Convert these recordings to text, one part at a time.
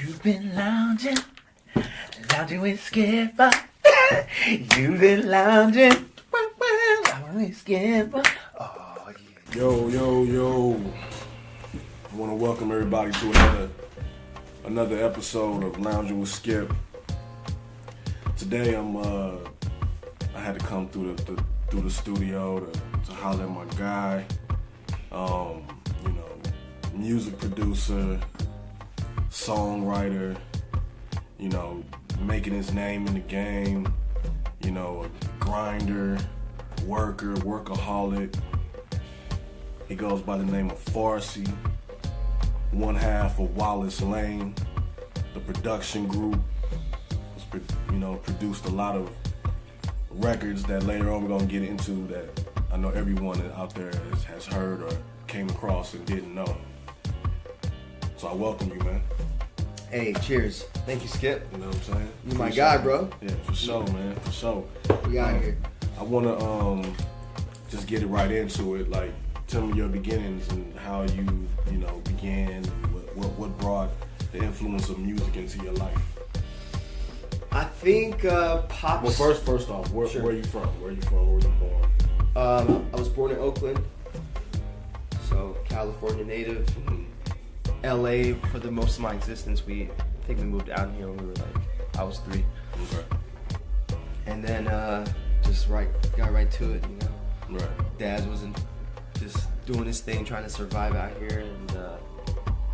You've been lounging with Skipper. You've been lounging with Skipper. Oh, yeah. Yo. I want to welcome everybody to another episode of Loungin with Skip. Today I had to come through the studio to holler at my guy. Music producer, songwriter, making his name in the game, a grinder, workaholic. He goes by the name of Farsi, one half of Wallis, the production group. Produced a lot of records that later on we're gonna get into that I know everyone out there has heard or came across and didn't know. So I welcome you, man. Hey, cheers. Thank you, Skip. You know what I'm saying? You're my guy, bro. Yeah, for sure, man. For sure. We out here. I want to just get it right into it. Like, tell me your beginnings and how you began. What brought the influence of music into your life? I think pops. Well, first off, where are you from? Where are you born? I was born in Oakland, so California native. LA for the most of my existence. I think we moved out here when I was 3. Okay. And then got right to it, Right. Dad wasn't just doing his thing, trying to survive out here, and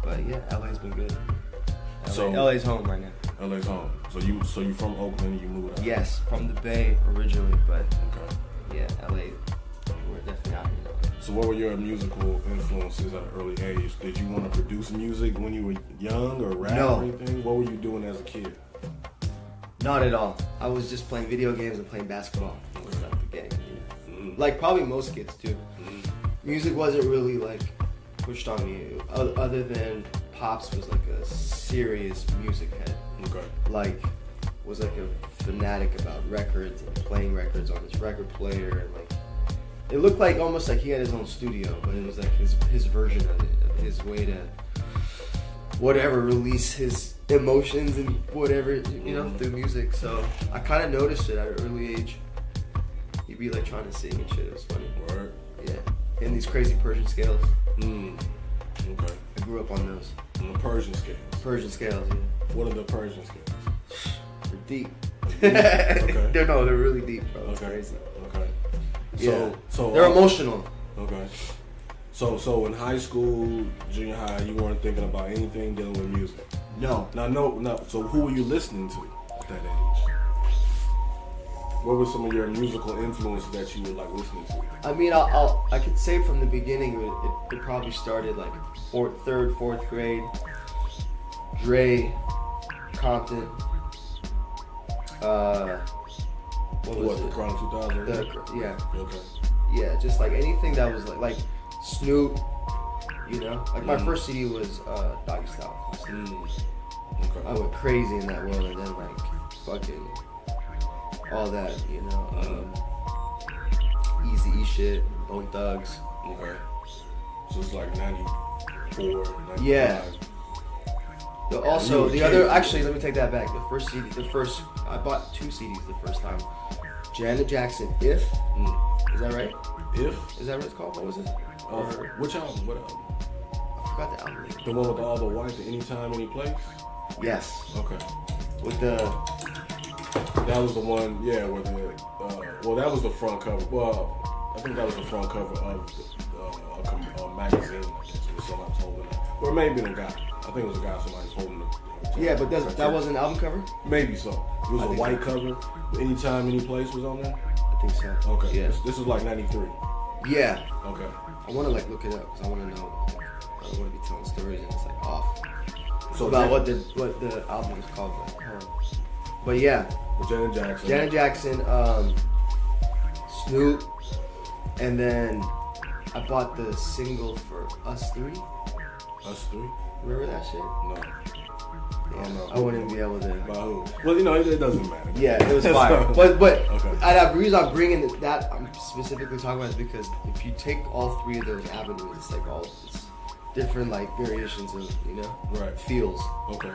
but yeah, LA's been good. LA's home right now. LA's home. So you from Oakland and you moved out? Yes, from the Bay originally, but okay. Yeah, LA, we're definitely out here now. So what were your musical influences at an early age? Did you want to produce music when you were young or rap or anything? What were you doing as a kid? Not at all. I was just playing video games and playing basketball. Okay. At the gang, Mm-hmm. Like probably most kids too. Mm-hmm. Music wasn't really pushed on me, other than Pops was a serious music head. Okay. Was a fanatic about records and playing records on his record player, and it looked almost like he had his own studio, but it was his version of it, his way to release his emotions and whatever, through music. So I kind of noticed it at an early age. He'd be trying to sing and shit. It was funny. Word. Yeah. And these crazy Persian scales. Okay. I grew up on those. On the Persian scales. Persian scales, yeah. What are the Persian scales? They're deep. Okay. They're really deep, bro. It's okay. crazy. Okay. So they're emotional. Okay. So in high school, junior high, you weren't thinking about anything dealing with music? No. No. So who were you listening to at that age? What were some of your musical influences that you were listening to? I mean, I could say from the beginning it probably started third, fourth grade. Dre, Compton. What was it? The Crown 2000? Yeah. Okay. Yeah, just anything that was like Snoop, my first CD was Doggy Style. Okay. I went crazy in that world, and then fucking all that, Easy E shit, Bone Thugs. Okay. So it's 94, 95. Yeah. Actually, let me take that back. I bought 2 CDs the first time. Janet Jackson, If. Is that right? If? Is that what it's called? What was it? Which album? What album? I forgot the album name. The one with all the white, the Anytime, Any Place? Yes. Okay. With the... That was the one, yeah, with the... that was the front cover. Well, I think that was the front cover of a magazine, I guess, with somebody's holding it. Or maybe a guy. I think it was a guy, somebody's holding it. Yeah, but that wasn't an album cover? Maybe so. It was a white cover. Anytime, Any Place was on there? I think so. Okay. Yeah. This is 93. Yeah. Okay. I want to look it up because I want to know. I don't want to be telling stories and it's off. So about what the album was called. But yeah. Janet Jackson, Snoop, and then I bought the single for Us 3. Us 3? Remember that shit? No. Yeah, I wouldn't be able to. By who? Well, it doesn't matter. Yeah, it was fire. but okay. The reason I'm bringing that I'm specifically talking about is because if you take all 3 of those avenues, different like variations of Right. feels. Okay.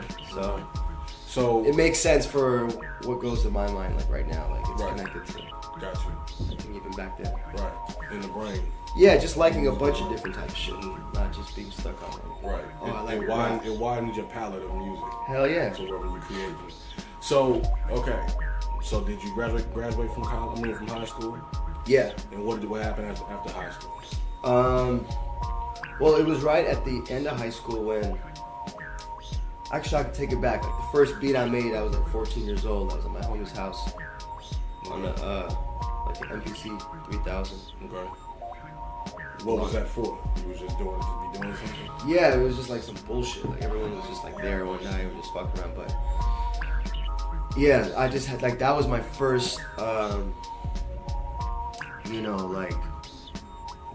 So it makes sense for what goes to my mind like right now. Like it's Right. connected to. Got you. I think even back then. Right. In the brain. Yeah, just liking a bunch of different types of shit, not just being stuck on it. Right. Oh, I like it widens your palette of music. Hell yeah. So wherever you create it. So okay. So did you graduate from college? I mean, from high school? Yeah. And what happened after high school? Well, it was right at the end of high school when. Actually, I could take it back. Like the first beat I made, I was like 14 years old. I was at my homie's house on like an MPC 3000. Okay. What was that for? You was just doing it to be doing something? Yeah, it was just like some bullshit. Like everyone was just like there one night and just fucking around. But yeah, I just had like that was my first, like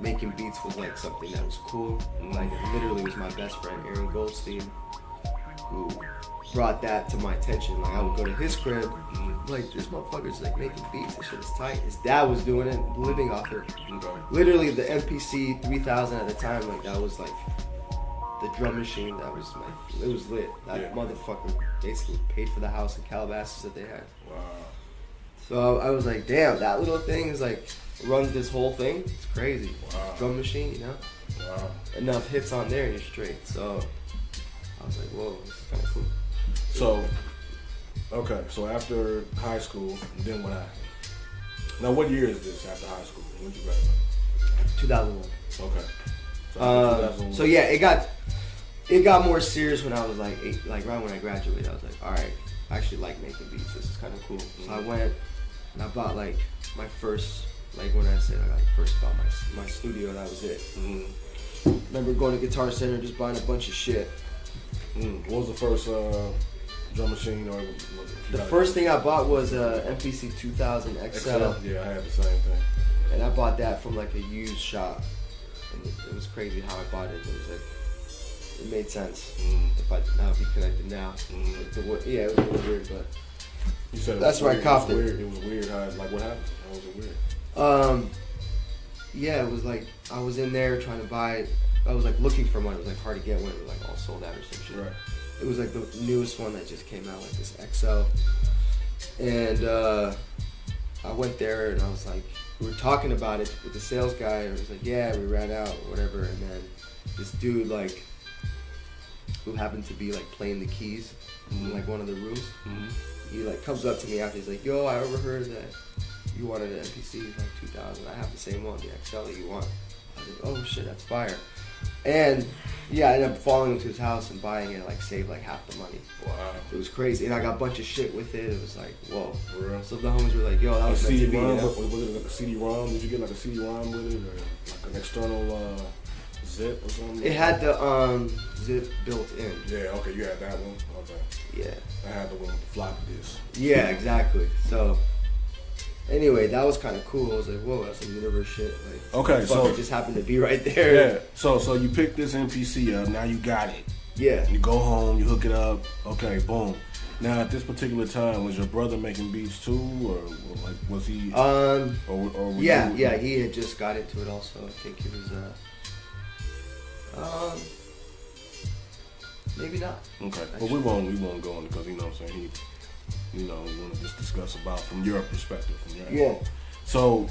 making beats was like something that was cool. Like it literally was my best friend Aaron Goldstein who brought that to my attention. Like I would go to his crib, like this motherfucker's like making beats. This shit is tight. His dad was doing it, living off it. Okay. Literally the MPC 3000 at the time, like that was like the drum machine. That was it was lit. That motherfucker basically paid for the house in Calabasas that they had. Wow. So I was like, damn, that little thing is like runs this whole thing. It's crazy. Wow. Drum machine, Wow. Enough hits on there and you're straight. So I was like, whoa, this is kind of cool. So, okay, so after high school, then what happened? Now, what year is this after high school? When did you graduate? 2001. Okay. So, after 2001. So yeah, it got more serious when I was like 8, like right when I graduated. I was like, all right, I actually like making beats. This is kind of cool. So I went and I bought like my first, like when I said I like first bought my studio, that was it. Remember going to Guitar Center, just buying a bunch of shit. What was the first drum machine? Or The first thing I bought was a MPC 2000 XL. Yeah, I had the same thing. And I bought that from like a used shop. And it was crazy how I bought it. It was like, it made sense if I now be connected now. Like yeah, it was a little weird, but you said that's where I copped it. It was weird. Like what happened? How was it weird? Yeah, it was like I was in there trying to buy it. I was like looking for one. It was like hard to get one. It was like all sold out or some shit. Right. It was like the newest one that just came out, like this XL. And I went there and I was like, we were talking about it with the sales guy. And it was like, yeah, we ran out or whatever. And then this dude like, who happened to be like playing the keys in like one of the rooms. He like comes up to me after. He's like, yo, I overheard that you wanted an MPC like 2000. I have the same one, the XL that you want. I was like, oh shit, that's fire. And yeah, I ended up following him to his house and buying it, like saved like half the money. Wow. It was crazy. And I got a bunch of shit with it. It was like, whoa. For real? So the homies were like, yo, that was meant to be. CD-ROM? Was it like a CD-ROM? Did you get like a CD-ROM with it? Or like an external zip or something? It had the zip built in. Yeah, okay, you had that one? Okay. Yeah. I had the one with the floppy disk. Yeah, exactly. So anyway, that was kind of cool. I was like, whoa, that's some universe shit. Like, okay, so it just happened to be right there. Yeah. So you picked this MPC up. Now you got it. Yeah. You go home. You hook it up. Okay, boom. Now at this particular time, was your brother making beats too, or like was he? Or yeah, he had just got into it also. I think he was. Maybe not. Okay, but we won't go on because you know what I'm saying we want to just discuss about from your perspective. Yeah. So,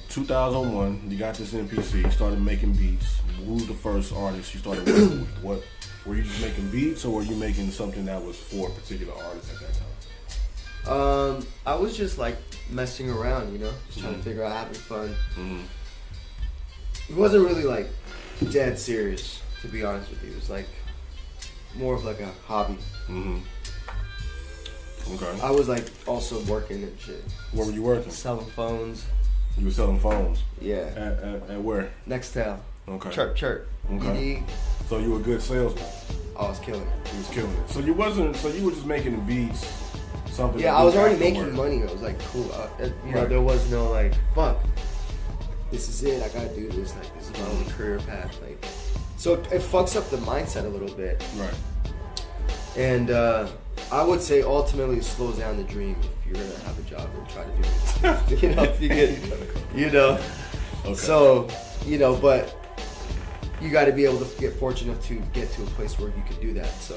2001, you got this MPC, you started making beats. Who was the first artist you started working with? What were you just making beats, or were you making something that was for a particular artist at that time? I was just like messing around, just trying to figure out having fun. It wasn't really like dead serious, to be honest with you. It was like more of like a hobby. Okay. I was like also working and shit. Where were you working? Selling phones. You were selling phones? Yeah. At where? Nextel. Okay. Chirp. Okay. So you were a good salesman? I was killing it. You was killing it. So you were just making the beats, something. Yeah, I was already making money. I was like, cool. There was no like, fuck, this is it. I gotta do this. Like, this is my only career path. Like, so it fucks up the mindset a little bit. Right. And I would say ultimately it slows down the dream if you're gonna have a job and try to do it. If you get, Okay. So, but you got to be able to get fortunate to get to a place where you could do that. So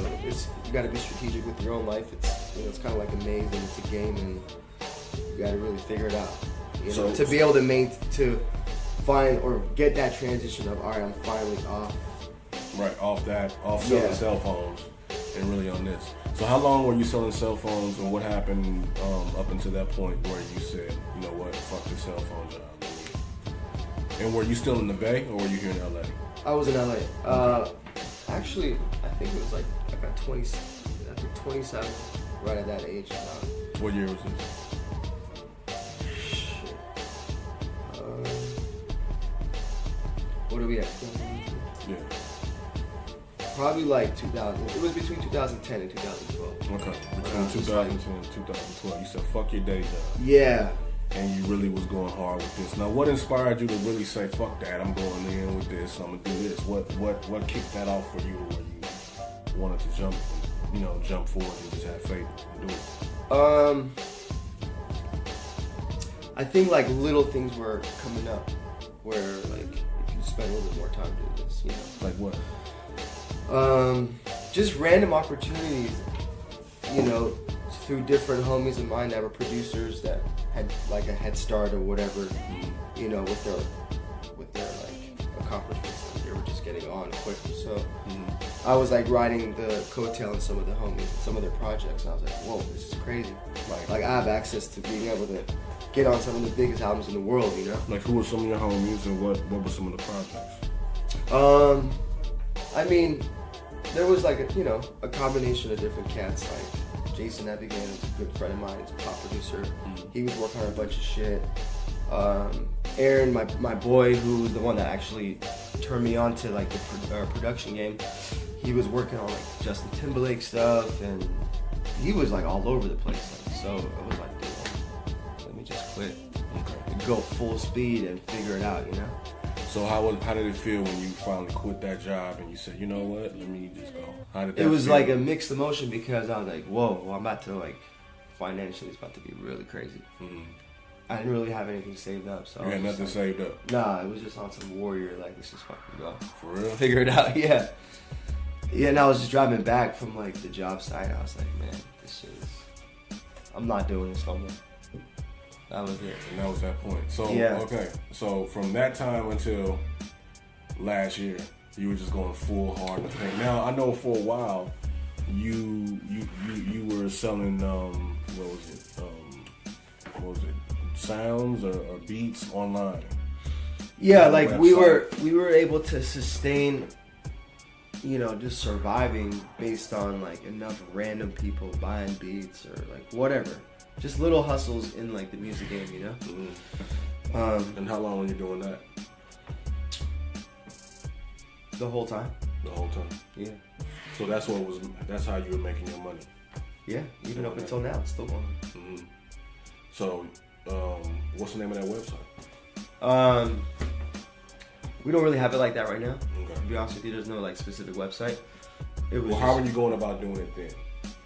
you got to be strategic with your own life. It's kind of like a maze and it's a game, and you got to really figure it out. To be able to find or get that transition of, all right, I'm finally off. Right, off selling cell phones and really on this. So how long were you selling cell phones, and what happened up until that point where you said, you know what, fuck this cell phone job? And were you still in the Bay, or were you here in LA? I was in LA. Actually, I think it was like I got 27, right at that age. What year was this? Shit. What are we at? Yeah. Probably like 2000. It was between 2010 and 2012. Okay. Between 2010 and 2012. You said, fuck your day job. Yeah. And you really was going hard with this. Now, what inspired you to really say, fuck that, I'm going in with this, I'm going to do this? What kicked that off for you to where you wanted to jump forward and just have faith and do it? I think like little things were coming up where like if you spend a little bit more time doing this, Like what? Just random opportunities, through different homies of mine that were producers that had like a head start or whatever, with their like accomplishments. They were just getting on quicker. So I was like riding the coattail on some of the homies and some of their projects, and I was like, whoa, this is crazy. Like I have access to being able to get on some of the biggest albums in the world, Like who were some of your homies, and what were some of the projects? I mean, there was like a combination of different cats. Like Jason Evigan is a good friend of mine. He's a pop producer. He was working on a bunch of shit. Aaron, my boy, who's the one that actually turned me on to like the production game, he was working on like Justin Timberlake stuff, and he was like all over the place. Like, so I was like, dude, let me just quit. And go full speed and figure it out, So how did it feel when you finally quit that job and you said, you know what, let me just go? How did that It was feel? like a mixed emotion because I was like, whoa, I'm about to like, financially it's about to be really crazy. I didn't really have anything saved up. So you had nothing saved up? Nah, it was just on some warrior, like, let's just fucking go. For real? Figure it out, yeah. Yeah, and I was just driving back from like the job site. I was like, man, this shit is, I'm not doing this no more. That was it. And that was that point. So, yeah. Okay. So from that time until last year, you were just going full hard in the paint. Now, I know for a while, you were selling, what was it? Sounds or beats online. Yeah, like we were able to sustain, just surviving based on like enough random people buying beats or like whatever. Just little hustles in like the music game, And how long were you doing that? The whole time. The whole time. Yeah. So that's how you were making your money. Yeah, even up until now, it's still going. So, what's the name of that website? We don't really have it like that right now. Okay. To be honest with you, there's no like specific website. How are you going about doing it then?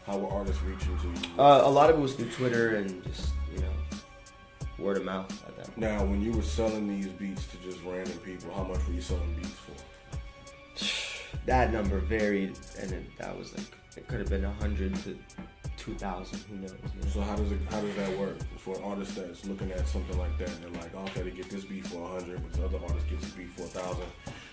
How were artists reaching to you? A lot of it was through Twitter and just, word of mouth at that point. Now, when you were selling these beats to just random people, how much were you selling beats for? That number varied, and that was like, it could have been 100 to 2,000, who knows. So how does that work for an artist that's looking at something like that and they're like, okay, they get this beat for 100, but the other artist gets a beat for 1,000.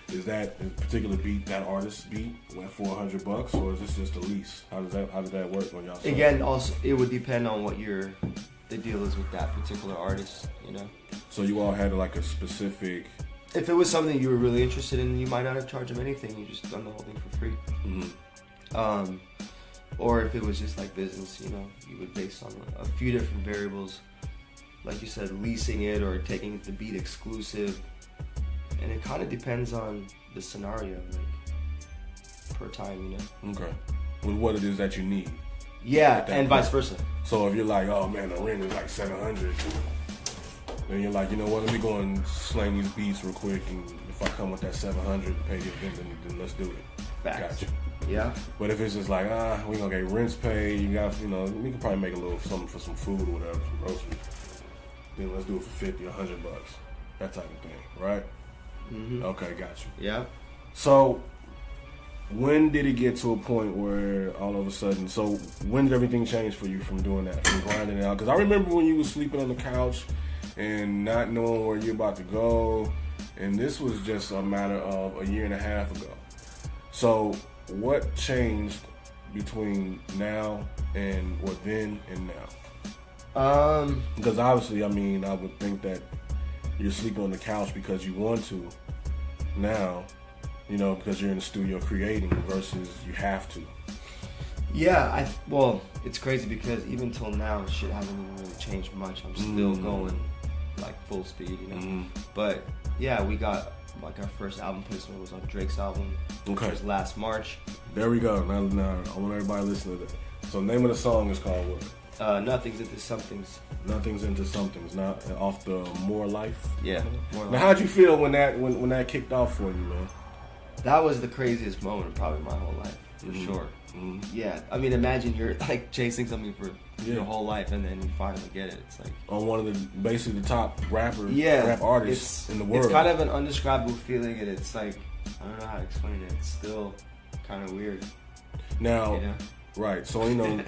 Is that particular beat, that artist's beat, went for $100, or is this just a lease? How does that work when y'all sell? Again, also it would depend on what the deal is with that particular artist, So you all had like a specific. If it was something you were really interested in, you might not have charged them anything. You just done the whole thing for free. Or if it was just like business, you would base on a few different variables, like you said, leasing it or taking the beat exclusive. And it kind of depends on the scenario, like, per time, Okay. With what it is that you need. Yeah, and vice versa. So if you're like, oh man, the rent is like $700, then you're like, you know what, let me go and slang these beats real quick, and if I come with that $700 to pay this, then let's do it. Facts. Gotcha. Yeah. But if it's just like, we gonna get rents paid, you got, we can probably make a little something for some food or whatever, some groceries. Then let's do it for $50 or $100, that type of thing, right? Mm-hmm. Okay, got you. Yeah. So, when did it get to a point where all of a sudden? So, when did everything change for you from doing that, from grinding it out? Because I remember when you were sleeping on the couch and not knowing where you're about to go, and this was just a matter of a year and a half ago. So, what changed between now and or then and now? Because obviously, I mean, I would think that you're sleeping on the couch because you want to. Now, you know, because you're in the studio creating versus you have to. Yeah, well, it's crazy because even till now, shit hasn't even really changed much. I'm still going like full speed, you know. But yeah, we got like our first album placement was on Drake's album. Okay. It was last March. There we go. Now I want everybody to listen to that. So the name of the song is called what? Nothing's Into Something's. Nothing's Into Something's. Not off the More Life. Yeah. More now, Life. how'd you feel when that kicked off for you, man? That was the craziest moment of probably my whole life, for sure. Yeah, I mean, imagine you're like chasing something for your whole life, and then you finally get it. It's like on one of the basically the top rap artists in the world. It's kind of an undescribable feeling, and it's like I don't know how to explain it. It's still kind of weird. Now, you know? Right? So you know, in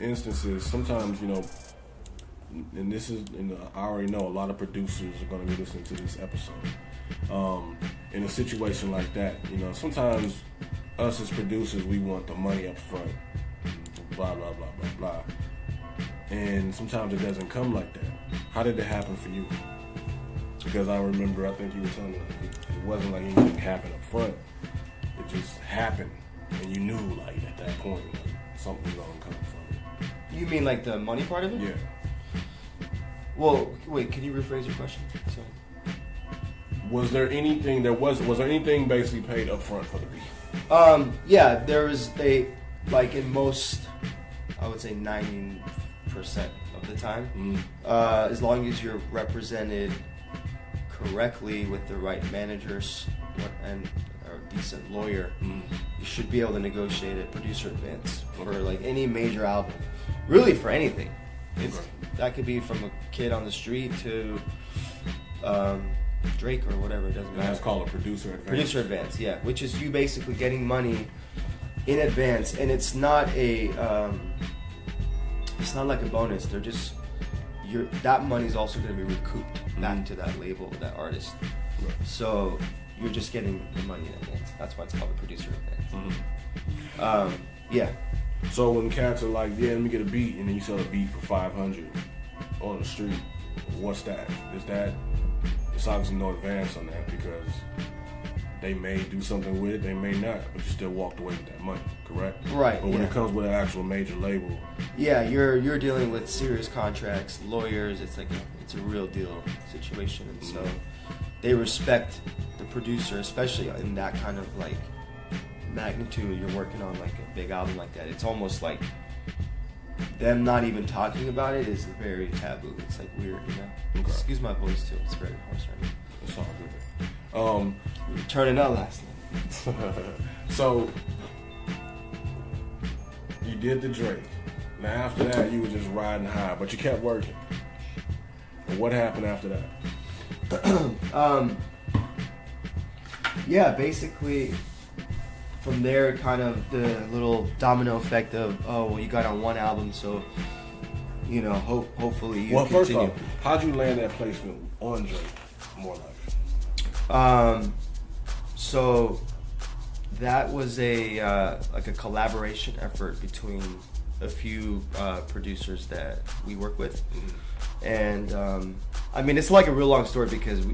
instances, sometimes you know, and this is, I already know a lot of producers are going to be listening to this episode. In a situation like that, you know, sometimes us as producers, we want the money up front, blah, blah, blah, blah, blah. And sometimes it doesn't come like that. How did it happen for you? Because I remember, I think you were telling me, it wasn't like anything happened up front. It just happened. And you knew, like, at that point, like, something was going to come from it. You mean like the money part of it? Yeah. Well, wait, can you rephrase your question? So. Was there anything basically paid up front for the beat? Yeah, there was like in most, I would say 90% of the time, as long as you're represented correctly with the right managers and a decent lawyer, you should be able to negotiate a producer advance for like any major album, really for anything. That could be from a kid on the street to Drake or whatever, it doesn't matter. That's called a producer advance. Producer advance, yeah, which is you basically getting money in advance, and it's not like a bonus. They're just that money's also going to be recouped back to that label, that artist. Right. So you're just getting the money in advance. That's why it's called a producer advance. Yeah. So when cats are like, yeah, let me get a beat, and then you sell a beat for $500 on the street, what's that? It's obviously no advance on that because they may do something with it, they may not, but you still walked away with that money, correct? Right. But when it comes with an actual major label, yeah, you're dealing with serious contracts, lawyers. It's like it's a real deal situation, and so they respect the producer, especially in that kind of like magnitude. You're working on like a big album like that. It's almost like them not even talking about it is very taboo. It's like weird, you know. Okay. Excuse my voice too. It's very hoarse right now. It's all good. We were turning up last night. So you did the Drake. Now after that, you were just riding high, but you kept working. And what happened after that? Yeah, basically. From there, kind of the little domino effect of, oh, well, you got on one album, so, you know, hopefully you continue. First off, how'd you land that placement on Drake, More Life? So that was like a collaboration effort between a few producers that we work with. And, I mean, it's like a real long story because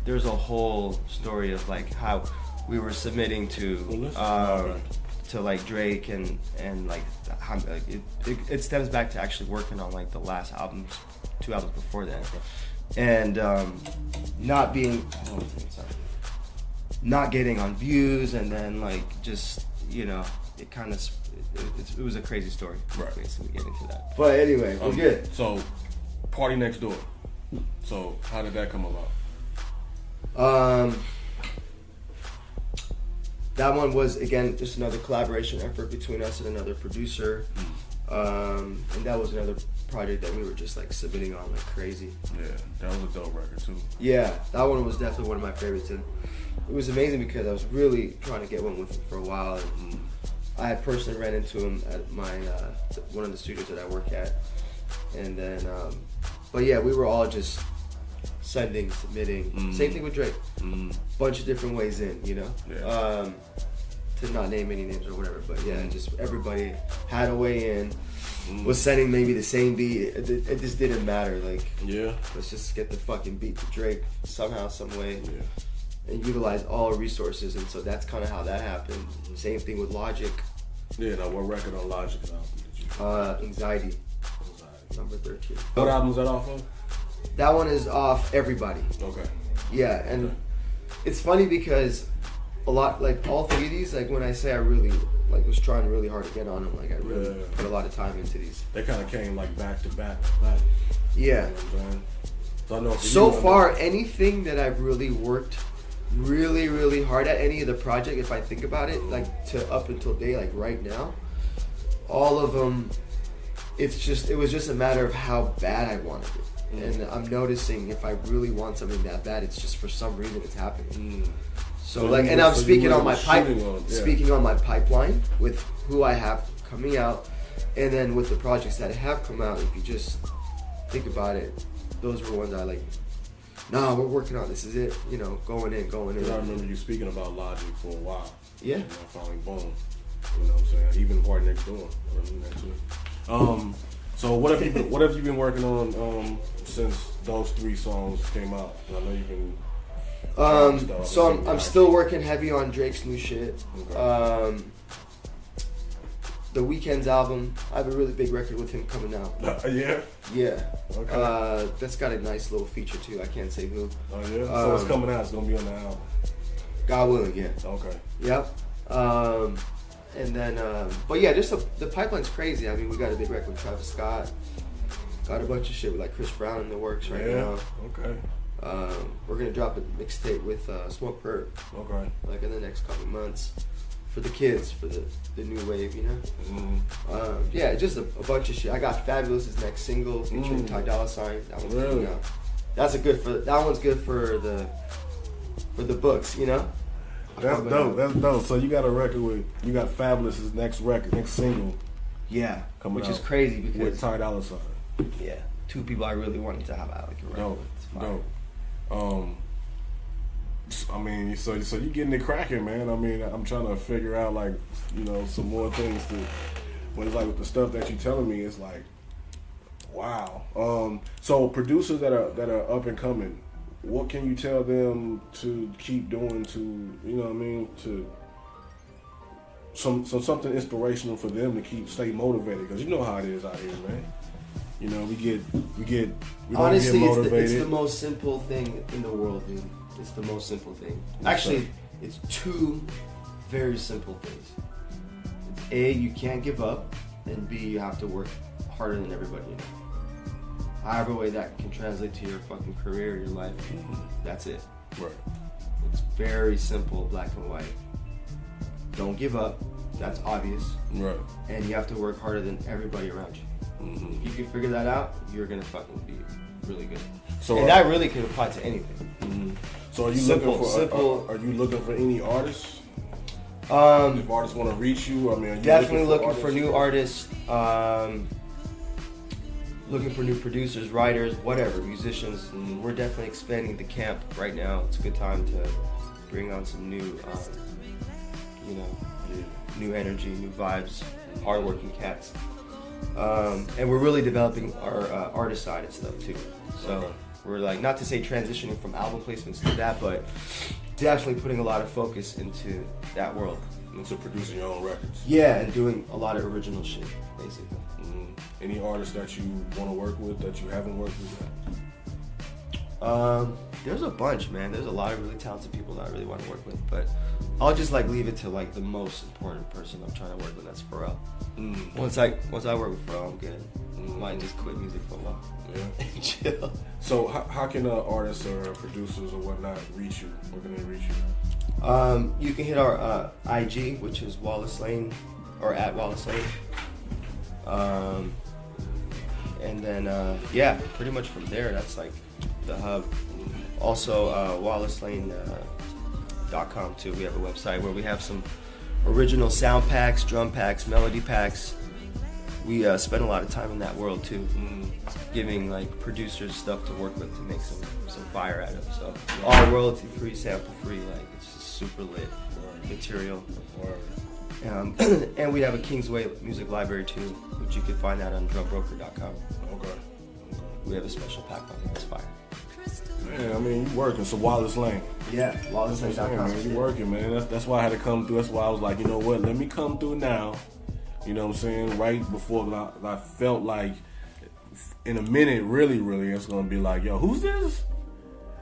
there's a whole story of like how we were submitting to like Drake and like how, like it stems back to actually working on like the last albums, 2 albums before that, and not getting on views, and then like just, you know, it kind of it was a crazy story, right? Basically, get into that. But anyway, we're good. So, Party Next Door. So how did that come about? That one was, again, just another collaboration effort between us and another producer. And that was another project that we were just like submitting on like crazy. Yeah, that was a dope record too. Yeah, that one was definitely one of my favorites, and it was amazing because I was really trying to get one with him for a while, and I had personally ran into him at my one of the studios that I work at, and then but yeah, we were all just submitting. Same thing with Drake. Bunch of different ways in, you know. Yeah. To not name any names or whatever, but yeah, just everybody had a way in. Was sending maybe the same beat. It just didn't matter. Like, Yeah. let's just get the fucking beat to Drake somehow, some way, Yeah. and utilize all resources. And so that's kind of how that happened. Same thing with Logic. Yeah. Now, what record on Logic's album did you? Anxiety, number 13. What album is that off of? That one is off Everybody. Okay. Yeah, and it's funny because a lot, like all three of these, like when I say I really like was trying really hard to get on them, like I really put a lot of time into these. They kind of came like back to back to back. Yeah. You know what I'm saying? So I know for So you, far, anything that I've really worked really, really hard at, any of the project, if I think about it, like to up until date, like right now, all of them, it was just a matter of how bad I wanted it. And I'm noticing if I really want something that bad, it's just for some reason it's happening. So like, and I'm speaking on my speaking on my pipeline with who I have coming out, and then with the projects that have come out. If you just think about it, those were ones I like. Nah, we're working on this. Is it? You know, going in. I remember you speaking about Logic for a while. Yeah. You know, finally, boom. You know what I'm saying? Even Hard Next Door. So what have you been working on since those 3 songs came out? I know you've been. So I'm still working heavy on Drake's new shit. Okay. The Weeknd's album, I have a really big record with him coming out. Yeah. Yeah. Okay. That's got a nice little feature too. I can't say who. Oh yeah. So it's coming out. It's gonna be on the album. God willing, yeah. Okay. Yep. And then, but yeah, just the pipeline's crazy. I mean, we got a big record with Travis Scott. Got a bunch of shit with like Chris Brown in the works right now. Okay. We're gonna drop a mixtape with Smoke Perp. Okay. Like in the next couple months, for the kids, for the new wave, you know. Yeah, just a bunch of shit. I got Fabulous's next single featuring Ty Dolla $ign. That one's coming out. That one's good for the books, you know. That's dope. That's dope. So you got a record you got Fabulous's next single. Yeah, coming which out is crazy because with Ty Dolla $ign. Yeah, 2 people I really wanted to have out like a record. Dope. I mean, so you getting it cracking, man. I mean, I'm trying to figure out like, you know, some more things to. But it's like with the stuff that you're telling me, it's like, wow. So producers that are up and coming, what can you tell them to keep doing to, you know what I mean, to something inspirational for them to stay motivated? Because you know how it is out here, man. You know, we honestly, don't get motivated. It's the most simple thing in the world, dude. It's the most simple thing. Actually, it's 2 very simple things. It's A, you can't give up, and B, you have to work harder than everybody you know. However way that can translate to your fucking career, your life, that's it. Right. It's very simple, black and white. Don't give up. That's obvious. Right. And you have to work harder than everybody around you. If you can figure that out, you're gonna fucking be really good. So, and that really can apply to anything. So are you looking for any artists? If artists want to reach you, I mean, are you definitely looking for new artists. Looking for new producers, writers, whatever, musicians. We're definitely expanding the camp right now. It's a good time to bring on some new, new energy, new vibes, hardworking cats. And we're really developing our artist side and stuff too. So we're like, not to say transitioning from album placements to that, but definitely putting a lot of focus into that world. Into producing your own records. Yeah, and doing a lot of original shit, basically. Any artists that you want to work with that you haven't worked with yet? There's a bunch, man. There's a lot of really talented people that I really want to work with, but I'll just like leave it to like the most important person I'm trying to work with. That's Pharrell. Once I work with Pharrell, I'm good. Might just quit music for a while. Yeah. Chill. So how can artists or producers or whatnot reach you? Where can they reach you? You can hit our IG, which is Wallis Lane, or at Wallis Lane. And then yeah, pretty much from there, that's like the hub. Also, wallislane.com too. We have a website where we have some original sound packs, drum packs, melody packs. We spend a lot of time in that world too, giving like producers stuff to work with to make some fire out of. So all royalty free, sample free. Like it's just super lit material. And we have a Kingsway music library too, which you can find out on drumbroker.com. Okay. We have a special pack on there. It's fire. Man, I mean, you working, so Wallis Lane. Yeah, wallislane.com. Man, you working, man. That's why I had to come through. That's why I was like, you know what, let me come through now. You know what I'm saying? Right before I felt like in a minute, really, it's going to be like, yo, who's this?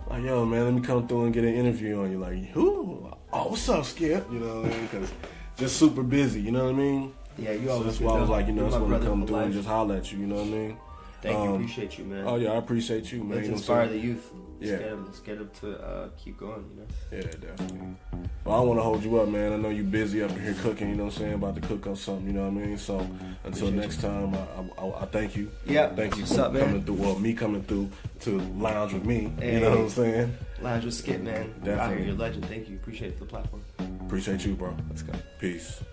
Like, yo, man, let me come through and get an interview on you. Like, who? Oh, what's up, Skip? You know what I mean? Because just super busy, you know what I mean? Yeah, you so always that's why I was like, you know, I just want to come through and life. just holler at you, you know what I mean? Thank you, appreciate you, man. Oh, yeah, I appreciate you, man. Let's You know what inspire I'm the saying? youth. Yeah. Let's get them to keep going, you know? Yeah, definitely. Well, I don't want to hold you up, man. I know you're busy up in here cooking, you know what I'm saying? About to cook up something, you know what I mean? So until next time, I thank you. Yeah. Thank you What's for up, man? coming through, well, me coming through to lounge with me, Hey. you know what I'm saying? Lounge with Skip, man. Definitely. You're a legend. Thank you. Appreciate it for the platform. Appreciate you, bro. Let's go. Peace.